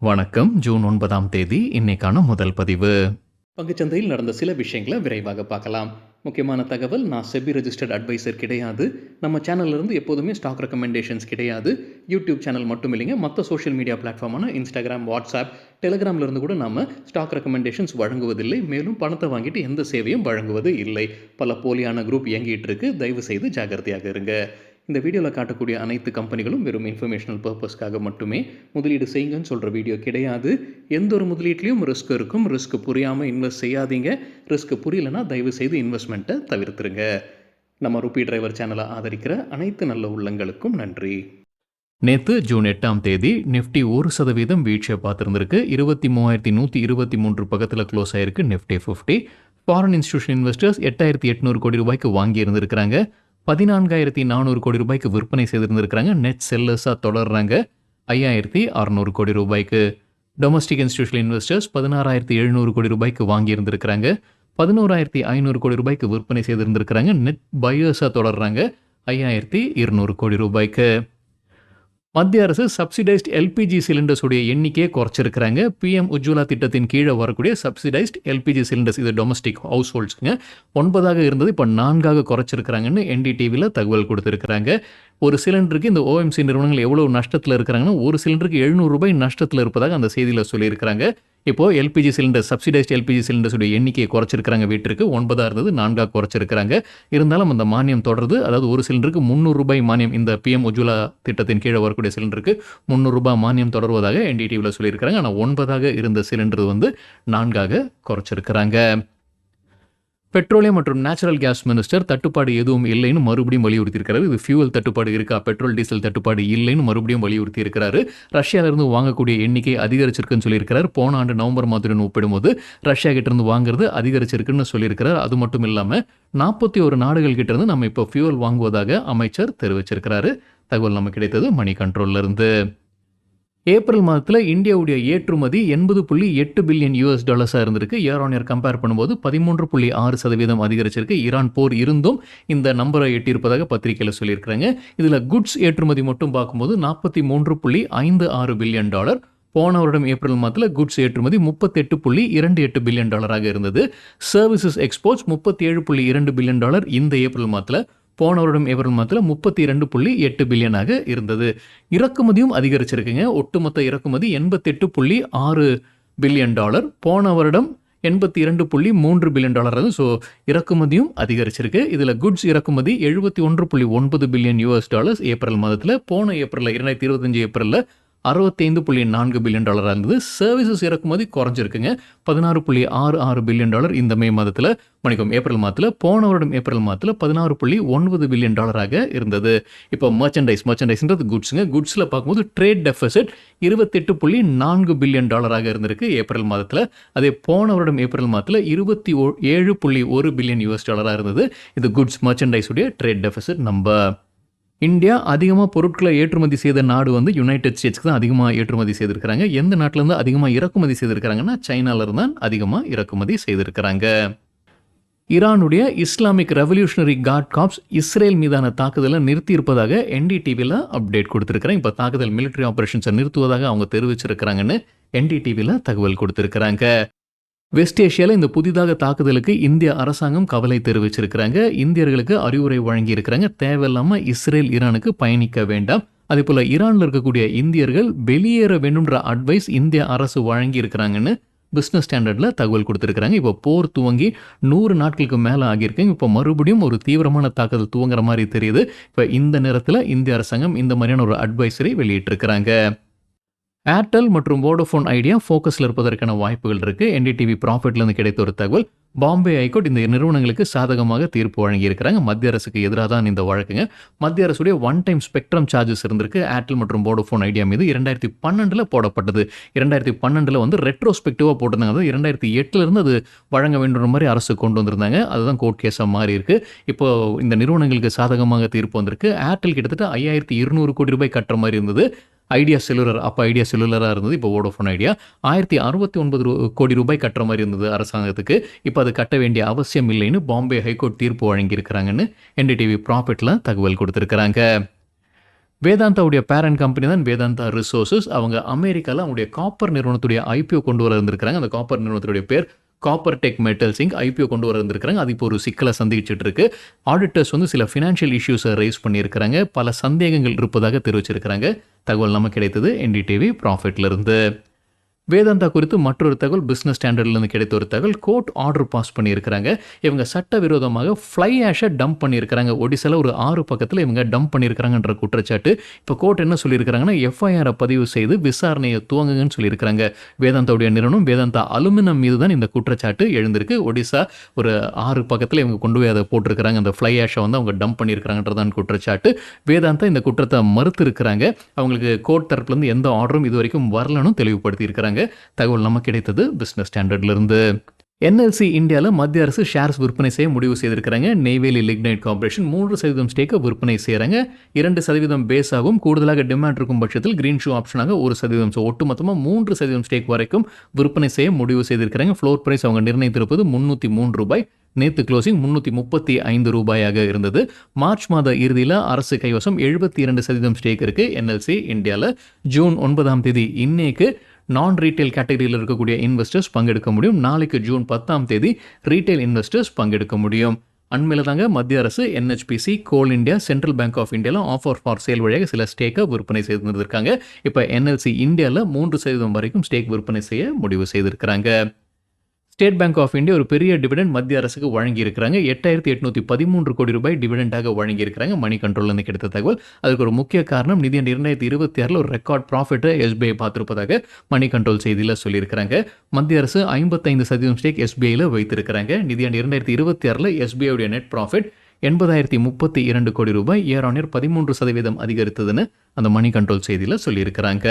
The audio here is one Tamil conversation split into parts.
வணக்கம். ஜூன் 9ஆம் தேதி இன்னைக்கான முதல் பதிவு. பங்குச்சந்தையில் நடந்த சில விஷயங்களை விரைவாக பார்க்கலாம். முக்கியமான தகவல், நான் செபி ரெஜிஸ்டர்ட் அட்வைசர் கிடையாது. நம்ம சேனல்லேருந்து எப்போதுமே ஸ்டாக் ரெக்கமெண்டேஷன்ஸ் கிடையாது. யூடியூப் சேனல் மட்டும் இல்லைங்க, மற்ற சோஷியல் மீடியா பிளாட்ஃபார்மான இன்ஸ்டாகிராம், வாட்ஸ்அப், டெலிகிராம்லேருந்து கூட நம்ம ஸ்டாக் ரெக்கமெண்டேஷன்ஸ் வழங்குவதில்லை. மேலும் பணத்தை வாங்கிட்டு எந்த சேவையும் வழங்குவது இல்லை. பல போலியான குரூப் இயங்கிட்டு இருக்கு. தயவு செய்து ஜாகிரதையாக இருங்க. இந்த வீடியோவில் காட்டக்கூடிய அனைத்து கம்பெனிகளும் வெறும் இன்ஃபர்மேஷனல் பர்பஸ்க்காக மட்டுமே முதலீடு செய்யுங்கன்னு சொல்கிற வீடியோ கிடையாது. எந்த ஒரு முதலீட்லையும் ரிஸ்க் இருக்கும். ரிஸ்க் புரியாமல் இன்வெஸ்ட் செய்யாதீங்க. ரிஸ்க் புரியலைன்னா தயவு செய்து இன்வெஸ்ட்மெண்ட்டை தவிர்த்துருங்க. நம்ம ருபி டிரைவர் சேனலை ஆதரிக்கிற அனைத்து நல்ல உள்ளங்களுக்கும் நன்றி. நேற்று ஜூன் 8ஆம் தேதி நிஃப்டி 1% வீழ்ச்சியை பார்த்துருந்துருக்கு. 23,123 பக்கத்தில் க்ளோஸ் ஆயிருக்கு நிஃப்டி 50. ஃபாரின் இன்ஸ்டிடியூஷன் இன்வெஸ்டர்ஸ் 8,800 கோடி ரூபாய்க்கு வாங்கி இருந்திருக்கிறாங்க. 14,400 கோடி ரூபாய்க்கு விற்பனை செய்திருந்திருக்கிறாங்க. நெட் செல்லர்ஸாக தொடர்றாங்க 5,600 கோடி ரூபாய்க்கு. டொமஸ்டிக் இன்ஸ்டிடியூஷனல் இன்வெஸ்டர்ஸ் 16,700 கோடி ரூபாய்க்கு வாங்கியிருந்திருக்கிறாங்க. 11,500 கோடி ரூபாய்க்கு விற்பனை செய்திருந்திருக்கிறாங்க. நெட் பையர்ஸாக தொடர்றாங்க 5,200 கோடி ரூபாய்க்கு. மத்திய அரசு சப்சிடைஸ்ட் எல்பிஜி சிலிண்டர்ஸுடைய எண்ணிக்கையை குறைச்சிருக்கிறாங்க. பிஎம் உஜ்வலா திட்டத்தின் கீழே வரக்கூடிய சப்சிடைஸ்ட் எல்பிஜி சிலிண்டர்ஸ், இது டொமஸ்டிக் ஹவுஸ் ஹோல்ட்ஸுங்க, 9 இருந்தது, இப்போ 4 குறைச்சிருக்கிறாங்கன்னு என்டிடிவியில் தகவல் கொடுத்துருக்குறாங்க. ஒரு சிலிண்டருக்கு இந்த ஓஎம்சி நிறுவனங்கள் எவ்வளோ நஷ்டத்தில் இருக்கிறாங்கன்னா, ஒரு சிலிண்டருக்கு 700 ரூபாய் நஷ்டத்தில் இருப்பதாக அந்த செய்தியில் சொல்லியிருக்கிறாங்க. இப்போது எல்பிஜி சிலிண்டர், சப்சிடைஸ்ட் எல்பிஜி சிலிண்டர்ஸுடைய எண்ணிக்கையை குறைச்சிருக்கிறாங்க. வீட்டிற்கு 9 இருந்தது, 4 குறைச்சிருக்கிறாங்க. இருந்தாலும் அந்த மானியம் தொடருது. அதாவது ஒரு சிலிண்டருக்கு 300 ரூபாய் மானியம், இந்த பிஎம் உஜ்வலா திட்டத்தின் கீழே வரக்கூடிய சிலிண்டருக்கு 300 ரூபாய் மானியம் தொடர்வதாக என்டிடிவியில் சொல்லியிருக்கிறாங்க. ஆனால் 9 இருந்த சிலிண்டர் 4 குறைச்சிருக்கிறாங்க. பெட்ரோலியம் மற்றும் நேச்சுரல் கேஸ் மினிஸ்டர் தட்டுப்பாடு எதுவும் இல்லைன்னு மறுபடியும் வலியுறுத்தியிருக்கிறாரு. இது ஃபியூவல் தட்டுப்பாடு இருக்கா, பெட்ரோல் டீசல் தட்டுப்பாடு இல்லைன்னு மறுபடியும் வலியுறுத்தி இருக்கிறாரு. ரஷ்யாவிலிருந்து வாங்கக்கூடிய எண்ணிக்கை அதிகரிச்சிருக்குன்னு சொல்லியிருக்கிறார். போன ஆண்டு நவம்பர் மாதத்துடன் ஒப்பிடும்போது ரஷ்யா கிட்டேருந்து வாங்குறது அதிகரிச்சிருக்குன்னு சொல்லியிருக்கிறார். அது மட்டும் இல்லாமல் 41 நாடுகள் கிட்டேருந்து நம்ம இப்போ ஃபியூவல் வாங்குவதாக அமைச்சர் தெரிவிச்சிருக்கிறாரு. தகவல் நமக்கு கிடைத்தது மணி கண்ட்ரோல்லேருந்து. ஏப்ரல் மாதத்தில் இந்தியாவுடைய ஏற்றுமதி $80.8 பில்லியன் இருந்திருக்கு. இயர் ஆன் இயர் கம்பேர் பண்ணும்போது 13.6% அதிகரிச்சிருக்கு. ஈரான் போர் இருந்தும் இந்த நம்பரை எட்டியிருப்பதாக பத்திரிகையில் சொல்லியிருக்கிறாங்க. இதில் குட்ஸ் ஏற்றுமதி மட்டும் பார்க்கும்போது $43.56 பில்லியன். போன வருடம் ஏப்ரல் மாதத்தில் குட்ஸ் ஏற்றுமதி $38.28 பில்லியன் இருந்தது. சர்வீசஸ் எக்ஸ்போர்ட்ஸ் $37.2 பில்லியன் இந்த ஏப்ரல் மாதத்தில். போன வருடம் ஏப்ரல் மாதத்தில் 32.8 பில்லியனாக இருந்தது. இறக்குமதியும் அதிகரிச்சிருக்குங்க. ஒட்டுமொத்த இறக்குமதி $88.6 பில்லியன். போன வருடம் $82.3 பில்லியன். ஸோ இறக்குமதியும் அதிகரிச்சிருக்கு. இதில் குட்ஸ் இறக்குமதி $71.9 பில்லியன் ஏப்ரல் மாதத்தில். போன ஏப்ரலில் 2025 ஏப்ரலில் $65.4 பில்லியன் இருந்தது. சர்வீசஸ் இறக்குமதி குறைஞ்சிருக்குங்க. $16.66 பில்லியன் இந்த மே மாதத்தில், ஏப்ரல் மாதத்தில். போன வருடம் ஏப்ரல் மாதத்தில் $16.9 பில்லியன் இருந்தது. இப்போ மர்ச்சன்டைஸ்ன்றது குட்ஸுங்க. குட்ஸில் பார்க்கும்போது ட்ரேட் டெஃபிசிட் $28.4 பில்லியன் இருந்திருக்கு ஏப்ரல் மாதத்தில். அதே போன வருடம் ஏப்ரல் மாதத்தில் $27.1 பில்லியன் இருந்தது. இது குட்ஸ் மர்ச்சன்டைஸுடைய ட்ரேட் டெஃபிசிட் நம்பர். இந்தியா அதிகமாக பொருட்களை ஏற்றுமதி செய்த நாடு யுனைடெட் ஸ்டேட்ஸ்க்கு தான் அதிகமாக ஏற்றுமதி செய்திருக்கிறாங்க. எந்த நாட்டிலேருந்து அதிகமாக இறக்குமதி செய்திருக்கிறாங்கன்னா, சைனாவிலிருந்து தான் அதிகமாக இறக்குமதி செய்திருக்கிறாங்க. ஈரானுடைய Islamic revolutionary card corps Israel மீதான தாக்குதலை நிறுத்தி இருப்பதாக என்டிடிவியில் அப்டேட் கொடுத்துருக்குறாங்க. இப்போ தாக்குதல் மிலிட்டரி ஆபரேஷன்ஸை நிறுத்துவதாக அவங்க தெரிவிச்சிருக்கிறாங்கன்னு என்டிடிவியில் தகவல் கொடுத்துருக்குறாங்க. வெஸ்ட் ஏஷியாவில் இந்த புதிதாக தாக்குதலுக்கு இந்திய அரசாங்கம் கவலை தெரிவிச்சிருக்கிறாங்க. இந்தியர்களுக்கு அறிவுரை வழங்கியிருக்கிறாங்க. தேவையில்லாமல் இஸ்ரேல் ஈரானுக்கு பயணிக்க வேண்டாம். அதே போல் ஈரானில் இருக்கக்கூடிய இந்தியர்கள் வெளியேற வேண்டும்ன்ற அட்வைஸ் இந்திய அரசு வழங்கி இருக்கிறாங்கன்னு பிஸ்னஸ் ஸ்டாண்டர்டில் தகவல் கொடுத்துருக்குறாங்க. இப்போ போர் துவங்கி 100 நாட்களுக்கு மேலே ஆகியிருக்குங்க. இப்போ மறுபடியும் ஒரு தீவிரமான தாக்குதல் துவங்குற மாதிரி தெரியுது. இப்போ இந்த நேரத்தில் இந்திய அரசாங்கம் இந்த மாதிரியான ஒரு அட்வைஸரை வெளியிட்டிருக்கிறாங்க. ஏர்டெல் மற்றும் வோடஃபோன் ஐடியா ஃபோக்கஸில் இருப்பதற்கான வாய்ப்புகள் இருக்குது. என்டிடிவி ப்ராஃபிட்லேருந்து கிடைத்த ஒரு தகவல். பாம்பே ஹைகோர்ட் இந்த நிறுவனங்களுக்கு சாதகமாக தீர்ப்பு வழங்கியிருக்கிறாங்க. மத்திய அரசுக்கு எதிராக தான் இந்த வழக்குங்க. மத்திய அரசுடைய ஒன் டைம் ஸ்பெக்ட்ரம் சார்ஜஸ் இருந்திருக்கு ஏர்டெல் மற்றும் வோடஃபோன் ஐடியா மீது. 2012 போடப்பட்டது. 2012 ரெட்ரோஸ்பெக்டிவாக போட்டிருந்தாங்க. அதாவது 2008 அது வழங்க வேண்டுன்ற மாதிரி அரசு கொண்டு வந்திருந்தாங்க. அதுதான் கோர்ட் கேஸாக மாறி இருக்கு. இப்போ இந்த நிறுவனங்களுக்கு சாதகமாக தீர்ப்பு வந்திருக்கு. ஏர்டெல் கிட்டத்தட்ட 5,200 கோடி ரூபாய் கட்டுற மாதிரி இருந்தது. ஐடியா செல்லுலர், அப்போ ஐடியா செல்லுலராக இருந்தது. இப்போ வோடஃபோன் ஐடியா 1069 கோடி ரூபாய் கட்டுற மாதிரி இருந்தது அரசாங்கத்துக்கு. இப்போ அது கட்ட வேண்டிய அவசியம் இல்லைன்னு பாம்பே ஹைகோர்ட் தீர்ப்பு வழங்கியிருக்கிறாங்கன்னு என்டிடிவி ப்ராஃபிட்டில் தகவல் கொடுத்துருக்குறாங்க. வேதாந்தாவுடைய பேரண்ட் கம்பெனி தான் வேதாந்தா ரிசோர்சஸ். அவங்க அமெரிக்காவில் அவங்களுடைய காப்பர் நிறுவனத்துடைய ஐபிஓ கொண்டு வர இருந்திருக்கிறாங்க. அந்த காப்பர் நிறுவனத்துடைய பேர் copper tech metals ink. IPO கொண்டு வர இருந்திருக்கிறாங்க. அது இப்போ ஒரு சிக்கலை சந்திச்சுட்டு இருக்கு. ஆடிட்டர்ஸ் சில ஃபினான்ஷியல் இஷ்யூஸை ரைஸ் பண்ணியிருக்கிறாங்க. பல சந்தேகங்கள் இருப்பதாக தெரிவிச்சிருக்கிறாங்க. தகவல் நமக்கு கிடைத்தது என்டிடிவி ப்ராஃபிட்ல இருந்து. வேதாந்தா குறித்து மற்றொரு தகவல் பிஸ்னஸ் ஸ்டாண்டர்ட்லேருந்து கிடைத்த ஒரு தகவல். கோர்ட் ஆர்டர் பாஸ் பண்ணியிருக்கிறாங்க. இவங்க சட்டவிரோதமாக ஃப்ளை ஆஷை டம்ப் பண்ணியிருக்கிறாங்க. ஒடிசால ஒரு 6 பக்கத்தில் இவங்க டம்ப் பண்ணியிருக்கிறாங்கன்ற குற்றச்சாட்டு. இப்போ கோர்ட் என்ன சொல்லியிருக்கிறாங்கன்னா எஃப்ஐஆரை பதிவு செய்து விசாரணையை துவங்குங்கன்னு சொல்லியிருக்கிறாங்க. வேதாந்தாவுடைய நிறுவனம் வேதாந்தா அலுமினியம் மீது தான் இந்த குற்றச்சாட்டு எழுந்திருக்கு. ஒடிசா ஒரு 6 பக்கத்தில் இவங்க கொண்டு போய் அதை போட்டிருக்கிறாங்க. அந்த ஃப்ளை ஆஷை அவங்க டம்ப் பண்ணியிருக்கிறாங்கன்றதான் குற்றச்சாட்டு. வேதாந்தா இந்த குற்றத்தை மறுத்து இருக்கிறாங்க. அவங்களுக்கு கோர்ட் தரப்புலேருந்து எந்த ஆர்டரும் இது வரைக்கும் வரலன்னு தெளிவுபடுத்தி இருக்கிறாங்க. தகவல் நமக்கு கிடைத்தது பிசினஸ் ஸ்டாண்டர்ட்ல இருந்து. என்எல்சி இந்தியாவில் மத்திய அரசு ஷேர்ஸ் விற்பனை செய்ய முடிவு செய்திருக்கிறாங்க. நெய்வேலி லிக்னைட் கார்பரேஷன் 3% ஸ்டேக்கை விற்பனை செய்கிறாங்க. 2% பேஸ் ஆகும். கூடுதலாக டிமாண்ட் இருக்கும் பட்சத்தில் கிரீன் ஷூ ஆப்ஷனாக 1%. ஸோ ஒட்டுமொத்தமாக 3% ஸ்டேக் வரைக்கும் விற்பனை செய்ய முடிவு செய்திருக்கிறாங்க. ஃப்ளோர் பிரைஸ் அவங்க நிர்ணயித்திருப்பது ₹303. நேற்று க்ளோசிங் ₹335 இருந்தது. மார்ச் மாத இறுதியில் அரசு கைவசம் 72% ஸ்டேக் இருக்குது என்எல்சி இந்தியாவில். ஜூன் 9 இன்னைக்கு நான் ரீட்டைல் கேட்டகரியில் இருக்கக்கூடிய இன்வெஸ்டர்ஸ் பங்கெடுக்க முடியும். நாளைக்கு ஜூன் 10 ரீட்டைல் இன்வெஸ்டர்ஸ் பங்கெடுக்க முடியும். அண்மையில் தாங்க மத்திய அரசு NHPC, coal India, central bank of இந்தியாவில் ஆஃபர் ஃபார் சேல் வழியாக சில ஸ்டேக்கை விற்பனை செய்திருக்காங்க. இப்போ என்எல்சி இந்தியாவில் 3% வரைக்கும் ஸ்டேக் விற்பனை செய்ய முடிவு செய்திருக்கிறாங்க. ஸ்டேட் பேங்க் ஆஃப் இந்தியா ஒரு பெரிய டிவிடெண்ட் மத்திய அரசுக்கு வழங்கியிருக்கிறாங்க. ₹8,813 கோடி வழங்கியிருக்கிறாங்க. மணி கண்ட்ரோல்லேருந்து கிடைத்த தகவல். அதுக்கு ஒரு முக்கிய காரணம் நிதியாண்டு 2026 ஒரு ரெக்கார்ட் ப்ராஃபிட்டை எஸ்பிஐ பார்த்திருப்பதாக மணி கண்ட்ரோல் செய்தியில் சொல்லியிருக்கிறாங்க. மத்திய அரசு 55% ஸ்டேக் எஸ்பிஐயில் வைத்திருக்கிறாங்க. நிதியாண்டு 2026 எஸ்பிஐடைய நெட் ப்ராஃபிட் ₹80,032 கோடி, இயர் ஆன் இயர் 13% அதிகரித்ததுன்னு அந்த மணி கண்ட்ரோல் செய்தியில் சொல்லியிருக்கிறாங்க.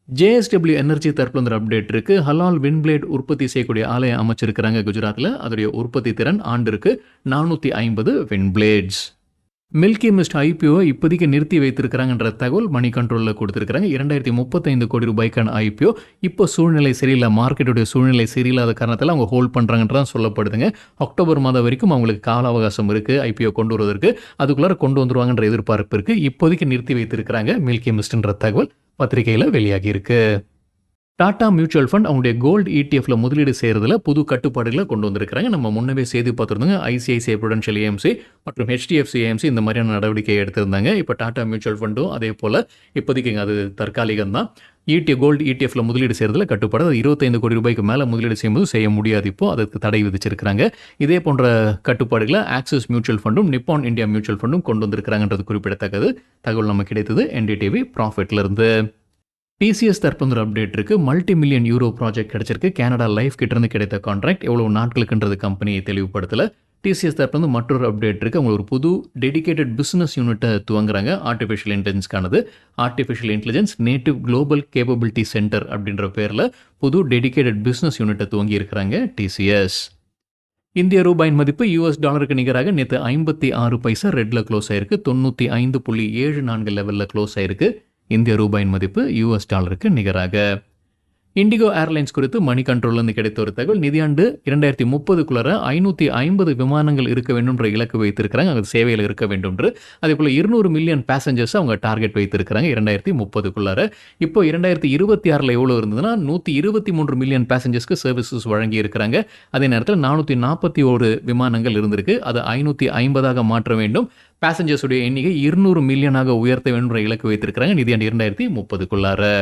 ஜேஎஸ்டபிள்யூ எனர்ஜி தரப்புல ஒரு அப்டேட் இருக்கு. ஹலால் வின்பிளேட் உற்பத்தி செய்யக்கூடிய ஆலையை அமைச்சிருக்கிறாங்க குஜராத்தில். அதோடைய உற்பத்தி திறன் ஆண்டிற்கு 450 வின்பிளேட்ஸ். மில்கி மிஸ்ட் ஐபிஓ இப்போதைக்கு நிறுத்தி வைத்திருக்கிறாங்கன்ற தகவல் மணி கண்ட்ரோலில் கொடுத்துருக்காங்க. ₹235 கோடி ஐபிஓ. இப்போ சூழ்நிலை சரியில்லை, மார்க்கெட்டுடைய சூழ்நிலை சரியில்லாத காரணத்தில் அவங்க ஹோல்ட் பண்ணுறாங்கன்றதான் சொல்லப்படுதுங்க. அக்டோபர் மாதம் வரைக்கும் அவங்களுக்கு கால அவகாசம் இருக்குது ஐபிஓ கொண்டு வருவதற்கு. அதுக்குள்ளார கொண்டு வந்துருவாங்கன்ற எதிர்பார்ப்பு இருக்குது. இப்போதைக்கு நிறுத்தி வைத்திருக்கிறாங்க மில்கி மிஸ்ட்ன்ற தகவல் பத்திரிகையில் வெளியாகி இருக்கு. டாடா மியூச்சுவல் ஃபண்ட் அவங்களுடைய கோல்டு இடிஎஃப்ல முதலீடு செய்கிறதுல புது கட்டுப்பாடுகளை கொண்டு வந்திருக்கிறாங்க. நம்ம முன்னவே செய்தி பார்த்துருந்தோங்க. ஐசிஐசிஐ ப்ரூடென்ஷியல் ஏஎம்சி மற்றும் ஹெச்டிஎஃப்சி ஏஎம்சி இந்த மாதிரியான நடவடிக்கை எடுத்திருந்தாங்க. இப்போ டாடா மியூச்சுவல் ஃபண்டும் அதே போல் இப்போதைக்கு அது தற்காலிகம் தான். கோல்டு இடிஎஃப்ல முதலீடு செய்கிறதுல கட்டுப்பாடு. அது ₹25 கோடி மேலே முதலீடு செய்யும்போது செய்ய முடியாது. இப்போ அதுக்கு தடை விதிச்சிருக்கிறாங்க. இதே போன்ற கட்டுப்பாடுகளை ஆக்சிஸ் மியூச்சுவல் ஃபண்டும் நிப்பான் இந்தியா மியூச்சுவல் ஃபண்டும் கொண்டு வந்திருக்கிறாங்கன்றது குறிப்பிடத்தக்கது. தகவல் நமக்கு கிடைத்தது என்டிடிவி ப்ராஃபிட்ல இருந்து. டிசிஎஸ் தரப்புல ஒரு அப்டேட் இருக்கு. $multi-million ப்ராஜெக்ட் கிடைச்சிருக்கு. கனடா லைஃப் கிட்ட இருந்து கிடைத்த கான்ட்ராக்ட் எவ்வளவு நாட்களுக்குன்றது கம்பெனியை தெளிவுபடுத்தல. டிசிஎஸ் தரப்புல மற்றொரு அப்டேட் இருக்கு. அவங்க ஒரு புது டெடிகேட்டட் பிசினஸ் யூனிட்டை துவங்குறாங்க. ஆர்டிஃபிஷியல் இன்டெலிஜென்ஸ்க்கானது. Artificial intelligence native global capability centre அப்படின்ற பேரில் புது டெடிகேட்டட் பிசினஸ் யூனிட்டை துவங்கி இருக்கிறாங்க டிசிஎஸ். இந்திய ரூபாயின் மதிப்பு $க்கு நிகராக நேற்று 56 பைசா ரெட்ல க்ளோஸ் ஆயிருக்கு. 95.74 லெவலில் க்ளோஸ் ஆயிருக்கு. இந்திய ரூபாயின் மதிப்பு $க்கு நிகராக. இண்டிகோ ஏர்லைன்ஸ் குறித்து மணி கண்ட்ரோல்லேருந்து கிடைத்த ஒரு தகவல். நிதியாண்டு 2030க்குள்ளார 550 விமானங்கள் இருக்க வேண்டும்ன்ற இலக்கு வைத்திருக்கிறாங்க. அது சேவையில் இருக்க வேண்டும்ன்று. அதே போல் 200 மில்லியன் பேசஞ்சர்ஸ் அவங்க டார்கெட் வைத்திருக்கிறாங்க 2030க்குள்ளார. இப்போ 2026 எவ்வளோ இருந்ததுன்னா 123 மில்லியன் பேசஞ்சர்ஸ்க்கு சர்வீசஸ் வழங்கி இருக்கிறாங்க. அதே நேரத்தில் 441 விமானங்கள் இருந்திருக்கு. அது 550 மாற்ற வேண்டும். பேசஞ்சர்ஸுடைய எண்ணிக்கை 200 மில்லியனாக உயர்த்த வேண்டும்ன்ற இலக்கு வைத்திருக்கிறாங்க நிதியாண்டு 2030க்குள்ளார.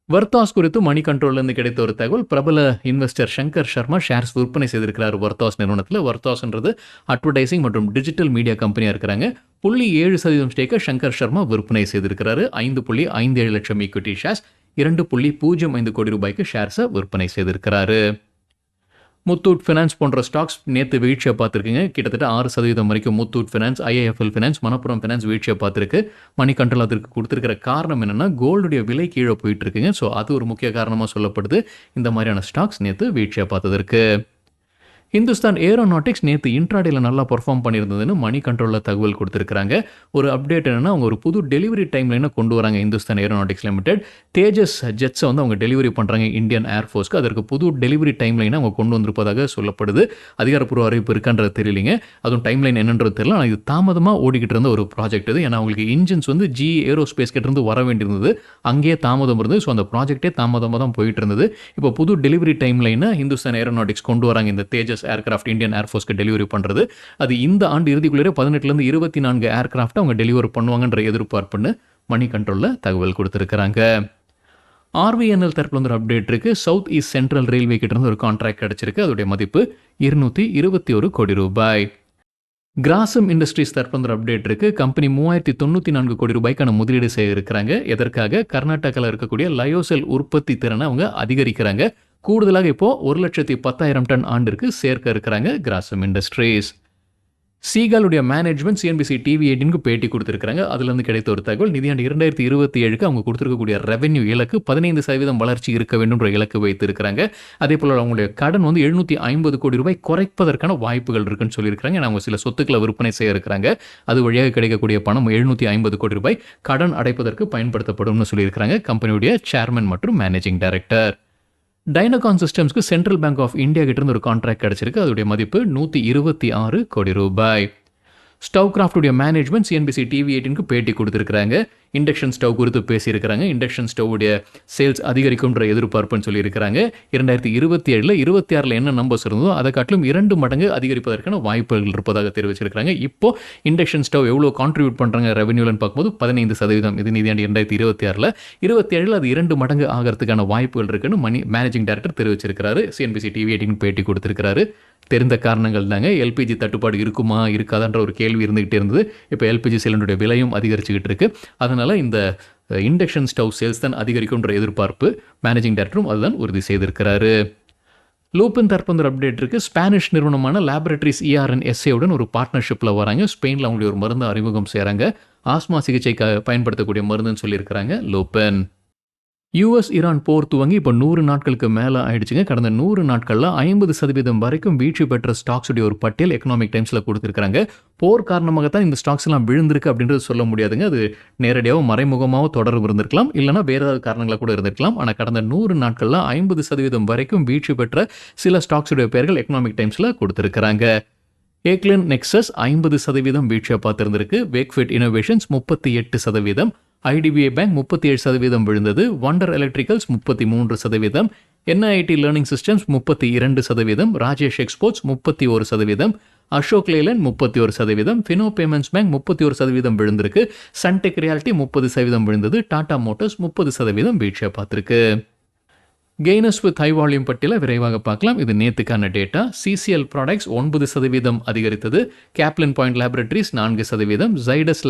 வர்த்தாஸ் குறித்து மணி கண்ட்ரோல்லேருந்து கிடைத்த ஒரு தகவல். பிரபல இன்வெஸ்டர் சங்கர் சர்மா ஷேர்ஸ் விற்பனை செய்திருக்கிறார் வர்த்தாஸ் நிறுவனத்தில். வர்த்தாஸ்ன்றது அட்வர்டைசிங் மற்றும் டிஜிட்டல் மீடியா கம்பெனியாக இருக்கிறாங்க. 0.7% ஸ்டேக்கை சங்கர் சர்மா விற்பனை செய்திருக்கிறாரு. 5.57 லட்சம் ஈக்விட்டி ஷேர்ஸ், $2.05 கோடி ஷேர்ஸை விற்பனை செய்திருக்கிறாரு. முத்தூட் ஃபினான்ஸ் போன்ற ஸ்டாக்ஸ் நேற்று வீழ்ச்சியை பார்த்துருக்குங்க. கிட்டத்தட்ட 6% வரைக்கும் Muthoot finance, IIFL finance, Manappuram finance வீழ்ச்சியை பார்த்துருக்கு. மணி கண்ட்ரோல் அதற்கு கொடுத்துருக்கிற காரணம் என்னென்னா கோல்டுடைய விலை கீழே போயிட்டு இருக்குங்க. ஸோ அது ஒரு முக்கிய காரணமாக சொல்லப்படுது இந்த மாதிரியான ஸ்டாக்ஸ் நேற்று வீழ்ச்சியை பார்த்ததற்கு. ஹிந்துஸ்தான் ஏரோநாட்டிக்ஸ் நேற்று இன்ட்ராடேல நல்லா பெர்ஃபார்ம் பண்ணியிருந்ததுன்னு மணி கண்ட்ரோலில் தகவல் கொடுத்துருக்காங்க. ஒரு அப்டேட் என்னன்னா, அவங்க ஒரு புது டெலிவரி டைம் லைனை கொண்டு வராங்க. ஹிந்துஸ்தான் ஏரோநாட்டிக்ஸ் லிமிடெட் தேஜஸ் ஜெட்ஸை வந்து அவங்க டெலிவரி பண்ணுறாங்க இந்தியன் ஏர்ஃபோர்ஸ்க்கு. அதற்கு புது டெலிவரி டைம் லைனை அவங்க கொண்டு வந்திருப்பதாக சொல்லப்படுது. அதிகாரப்பூர்வ அறிவிப்பு இருக்கான்றது தெரியலிங்க. அதுவும் டைம் லைன் என்னன்றது தெரியல. ஆனால் இது தாமதமாக ஓடிக்கிட்டு இருந்த ஒரு ப்ராஜெக்ட் இது. ஏன்னா அவங்களுக்கு இன்ஜின்ஸ் வந்து GE ஏரோஸ்பேஸ் கிட்ட இருந்து வர வேண்டியிருந்தது. அங்கேயே தாமதம் இருந்தது. ஸோ அந்த ப்ராஜெக்டே தாமதமாக தான் போயிட்டு இருந்தது. இப்போ புது டெலிவரி டைம் லைனை ஹிந்துஸ்தான் ஏரோநாட்டிக்ஸ் கொண்டு வராங்க. இந்த தேஜஸ் ஏர்கிராஃப்ட் இந்தியன் ஏர்ஃபோர்ஸ்க்கு டெலிவரி பண்ணுறது. அது இந்த ஆண்டு இறுதிக்குள்ளே 18லேருந்து 24 ஏர்கிராஃப்ட் அவங்க டெலிவரி பண்ணுவாங்கன்ற எதிர்பார்ப்புன்னு மணி கண்ட்ரோலில் தகவல் கொடுத்துருக்காங்க. RVNL தரப்புல வந்து ஒரு அப்டேட் இருக்கு. சவுத் ஈஸ்ட் சென்ட்ரல் ரயில்வே கிட்ட இருந்து ஒரு கான்ட்ராக்ட் கிடைச்சிருக்கு. அதோடைய மதிப்பு 221 கோடி ரூபாய். கிராசம் இண்டஸ்ட்ரீஸ் தரப்புல ஒரு அப்டேட் இருக்கு. கம்பெனி 3094 கோடி ரூபாய்க்கான முதலீடு செய்ய இருக்கிறாங்க. எதற்காக? கர்நாடகாவில் இருக்கக்கூடிய லயோசெல் உற்பத்தி திறனை அவங்க அதிகரிக்கிறாங்க. கூடுதலாக இப்போ 1,10,000 டன் ஆண்டிற்கு சேர்க்க இருக்கிறாங்க கிராசம் இண்டஸ்ட்ரீஸ். சீகாலுடைய மேனேஜ்மெண்ட் CNBC TV18க்கு பேட்டி கொடுத்துருக்காங்க. அதுலேருந்து கிடைத்த ஒரு தகவல், நிதியாண்டு 2027க்கு அவங்க கொடுத்துருக்கக்கூடிய ரெவென்யூ இலக்கு 15% வளர்ச்சி இருக்க வேண்டும்ன்ற இலக்கு வைத்திருக்கிறாங்க. அதே போல் அவங்களுடைய கடன் வந்து 750 கோடி ரூபாய் குறைப்பதற்கான வாய்ப்புகள் இருக்குன்னு சொல்லியிருக்காங்க. அவங்க சில சொத்துக்களை விற்பனை செய்ய இருக்கிறாங்க. அது வழியாக கிடைக்கக்கூடிய பணம் 750 கோடி ரூபாய் கடன் அடைப்பதற்கு பயன்படுத்தப்படும்னு சொல்லியிருக்காங்க கம்பெனியுடைய சேர்மன் மற்றும் மேனேஜிங் டைரக்டர். டைனகான் சிஸ்டம்ஸ்க்கு சென்ட்ரல் பேங்க் ஆஃப் இந்தியா கிட்ட இருந்து ஒரு கான்ட்ராக்ட் கிடைச்சிருக்கு. அதோடைய மதிப்பு 126 கோடி ரூபாய். ஸ்டவ் கிராஃப்டுடைய மேனேஜ்மெண்ட் CNBC TV18க்கு பேட்டி கொடுத்துருக்காங்க. இண்டக்ஷன் ஸ்டவ் குறித்து பேசியிருக்கிறாங்க. இண்டக்ஷன் ஸ்டவ்வுடைய சேல்ஸ் அதிகரிக்கும்ன்ற எதிர்பார்ப்புன்னு சொல்லியிருக்கிறாங்க. 2027 26 என்ன நம்பர்ஸ் இருந்ததோ அதை காட்டிலும் 2 மடங்கு அதிகரிப்பதற்கான வாய்ப்புகள் இருப்பதாக தெரிவிச்சிருக்காங்க. இப்போ இண்டக்ஷன் ஸ்டவ் எவ்வளோ கான்ட்ரிபியூட் பண்ணுறாங்க ரெவென்யூலன்னு பார்க்கும்போது 15%. இது நிதியாண்டு 2026 27 அது 2 மடங்கு ஆகிறதுக்கான வாய்ப்புகள் இருக்குன்னு மேனேஜிங் டைரக்டர் தெரிவிச்சிருக்கிறாரு. CNBC TV18 பேட்டி கொடுத்துருக்காரு. தெரிந்த காரணங்கள் தாங்க. LPG தட்டுப்பாடு இருக்குமா இருக்காதான்ற ஒரு கேள்வி இருந்துகிட்டே இருந்தது. இப்போ LPG சிலிண்டருடைய விலையும் அதிகரிச்சுக்கிட்டு இருக்கு. அதனால இந்த இண்டக்ஷன் ஸ்டவ் சேல்ஸ் தான் அதிகரிக்கும்ன்ற எதிர்பார்ப்பு மேனேஜிங் டைரக்டரும் அதுதான் உறுதி செய்திருக்கிறாரு. லூப்பின் தரப்பு அப்டேட் இருக்கு. ஸ்பானிஷ் நிறுவனமான லேபரேட்டரிஸ் ERN உடன் ஒரு பார்ட்னர்ஷிப்பில் வராங்க. ஸ்பெயினில் அவங்களுடைய ஒரு மருந்து அறிமுகம் செய்கிறாங்க. ஆஸ்மா சிகிச்சைக்கு பயன்படுத்தக்கூடிய மருந்துன்னு சொல்லியிருக்கிறாங்க லூப்பின். US ஈரான் போர் துவங்கி இப்போ 100 நாட்களுக்கு மேலே ஆயிடுச்சுங்க. கடந்த 100 நாட்களில் 50% வரைக்கும் வீழ்ச்சி பெற்ற ஸ்டாக்ஸுடைய ஒரு பட்டியல் எக்கனாமிக் டைம்ஸில் கொடுத்துருக்காங்க. போர் காரணமாகத்தான் இந்த ஸ்டாக்ஸ் எல்லாம் விழுந்திருக்கு அப்படின்றது சொல்ல முடியாதுங்க. அது நேரடியாக மறைமுகமாக தொடர்பு இருந்திருக்கலாம், இல்லைனா வேறு ஏதாவது காரணங்களாக கூட இருந்திருக்கலாம். ஆனால் கடந்த 100 நாட்களில் 50% வரைக்கும் வீழ்ச்சி பெற்ற சில ஸ்டாக்ஸுடைய பெயர்கள் எக்கனாமிக் டைம்ஸில் கொடுத்துருக்காங்க. ஏக்லின் நெக்ஸஸ் 50% வீழ்ச்சியாக பார்த்துருந்துருக்கு. வேக்ஃபிட் இனோவேஷன்ஸ் 38%, IDBI பேங்க் 37% விழுந்தது. Wonder Electricals 33%, NIIT learning systems 32%, Rajesh exports 31%, Ashok Leyland 31%, Fino Payments Bank 31% விழுந்திருக்கு. சன்டெக் ரியாலிட்டி 30% விழுந்தது. டாடா மோட்டார்ஸ் 30% வீழ்ச்சியாக பார்த்துருக்கு. கெய்னர்ஸ் வித் ஹை வால்யூம் பட்டியலை விரைவாக பார்க்கலாம். இது நேற்றுக்கான டேட்டா. CCL ப்ராடக்ட்ஸ் 9% அதிகரித்தது. Caplin Point Laboratories 4%, Zydus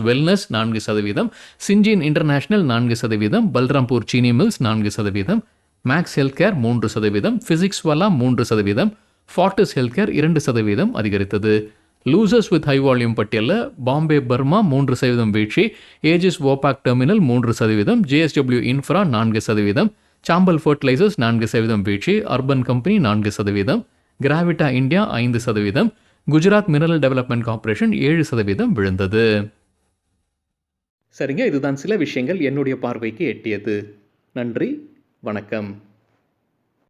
Wellness 4%, சிஞ்சின் International 4%, Balrampur Chini Mills 4%, Max Health Care 3%, Physics Wallah 3%, Fortis Health Care 2% அதிகரித்தது. லூசர்ஸ் வித் ஹை வால்யூம் பட்டியலில் பாம்பே பர்மா 3% வீழ்ச்சி, ஏஜிஸ் ஓபாக் டெர்மினல் 3%, JSW இன்ஃப்ரா 4%, சாம்பல் ஃபர்டிலைசர்ஸ் 4% வீழ்ச்சி, urban company 4%, கிராவிட்டா India 5%, Gujarat mineral development corporation 7% விழுந்தது. சரிங்க, இதுதான் சில விஷயங்கள் என்னுடைய பார்வைக்கு எட்டியது. நன்றி, வணக்கம்.